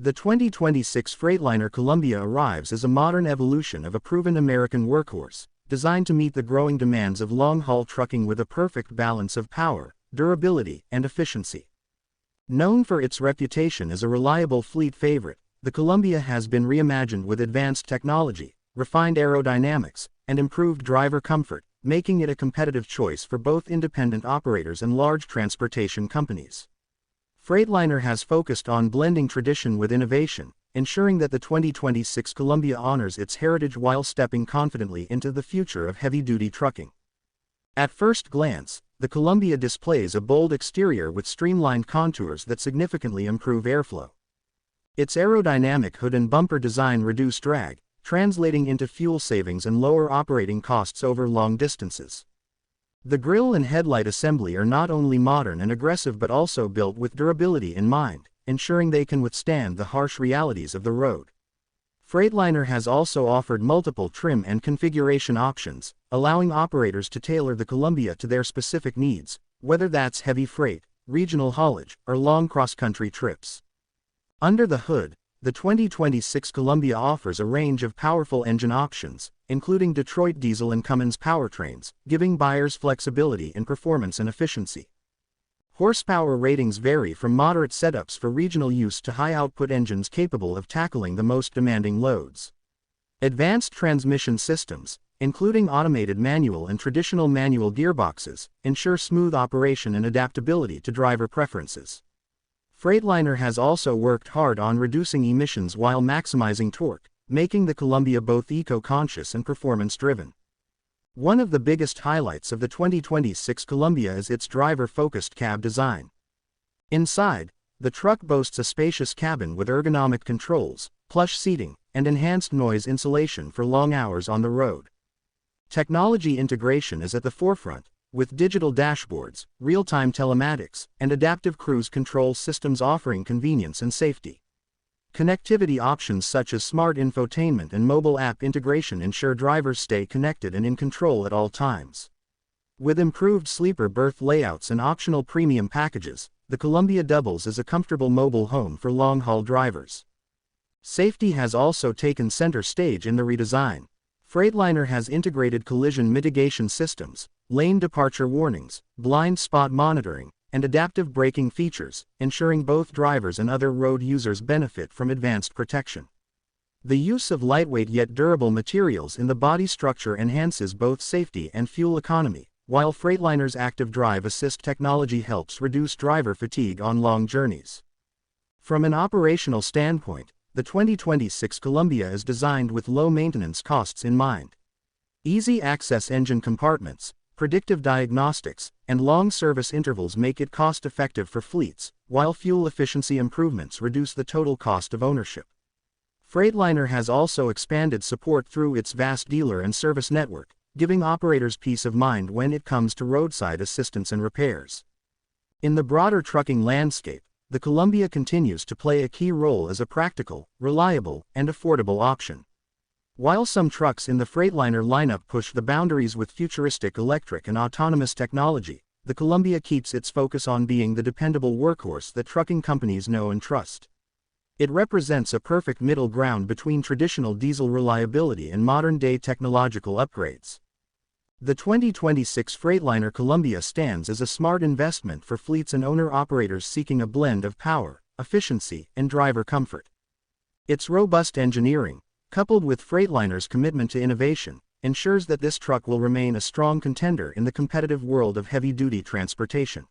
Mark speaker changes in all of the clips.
Speaker 1: The 2026 Freightliner Columbia arrives as a modern evolution of a proven American workhorse, designed to meet the growing demands of long-haul trucking with a perfect balance of power, durability, and efficiency. Known for its reputation as a reliable fleet favorite, the Columbia has been reimagined with advanced technology, refined aerodynamics, and improved driver comfort, making it a competitive choice for both independent operators and large transportation companies. Freightliner has focused on blending tradition with innovation, ensuring that the 2026 Columbia honors its heritage while stepping confidently into the future of heavy-duty trucking. At first glance, the Columbia displays a bold exterior with streamlined contours that significantly improve airflow. Its aerodynamic hood and bumper design reduce drag, translating into fuel savings and lower operating costs over long distances. The grille and headlight assembly are not only modern and aggressive but also built with durability in mind, ensuring they can withstand the harsh realities of the road. Freightliner has also offered multiple trim and configuration options, allowing operators to tailor the Columbia to their specific needs, whether that's heavy freight, regional haulage, or long cross-country trips. Under the hood, the 2026 Columbia offers a range of powerful engine options, including Detroit diesel and Cummins powertrains, giving buyers flexibility in performance and efficiency. Horsepower ratings vary from moderate setups for regional use to high-output engines capable of tackling the most demanding loads. Advanced transmission systems, including automated manual and traditional manual gearboxes, ensure smooth operation and adaptability to driver preferences. Freightliner has also worked hard on reducing emissions while maximizing torque, making the Columbia both eco-conscious and performance-driven. One of the biggest highlights of the 2026 Columbia is its driver-focused cab design. Inside, the truck boasts a spacious cabin with ergonomic controls, plush seating, and enhanced noise insulation for long hours on the road. Technology integration is at the forefront, with digital dashboards, real-time telematics, and adaptive cruise control systems offering convenience and safety. Connectivity options such as smart infotainment and mobile app integration ensure drivers stay connected and in control at all times. With improved sleeper berth layouts and optional premium packages, the Columbia doubles as a comfortable mobile home for long-haul drivers. Safety has also taken center stage in the redesign. Freightliner has integrated collision mitigation systems, lane departure warnings, blind spot monitoring, and adaptive braking features, ensuring both drivers and other road users benefit from advanced protection. The use of lightweight yet durable materials in the body structure enhances both safety and fuel economy, while Freightliner's active drive assist technology helps reduce driver fatigue on long journeys. From an operational standpoint, the 2026 Columbia is designed with low maintenance costs in mind. Easy access engine compartments, predictive diagnostics, and long service intervals make it cost-effective for fleets, while fuel efficiency improvements reduce the total cost of ownership. Freightliner has also expanded support through its vast dealer and service network, giving operators peace of mind when it comes to roadside assistance and repairs. In the broader trucking landscape, the Columbia continues to play a key role as a practical, reliable, and affordable option. While some trucks in the Freightliner lineup push the boundaries with futuristic electric and autonomous technology, the Columbia keeps its focus on being the dependable workhorse that trucking companies know and trust. It represents a perfect middle ground between traditional diesel reliability and modern-day technological upgrades. The 2026 Freightliner Columbia stands as a smart investment for fleets and owner-operators seeking a blend of power, efficiency, and driver comfort. Its robust engineering, coupled with Freightliner's commitment to innovation, ensures that this truck will remain a strong contender in the competitive world of heavy-duty transportation.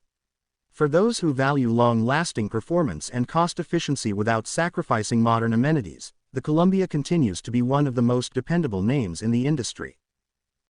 Speaker 1: For those who value long-lasting performance and cost efficiency without sacrificing modern amenities, the Columbia continues to be one of the most dependable names in the industry.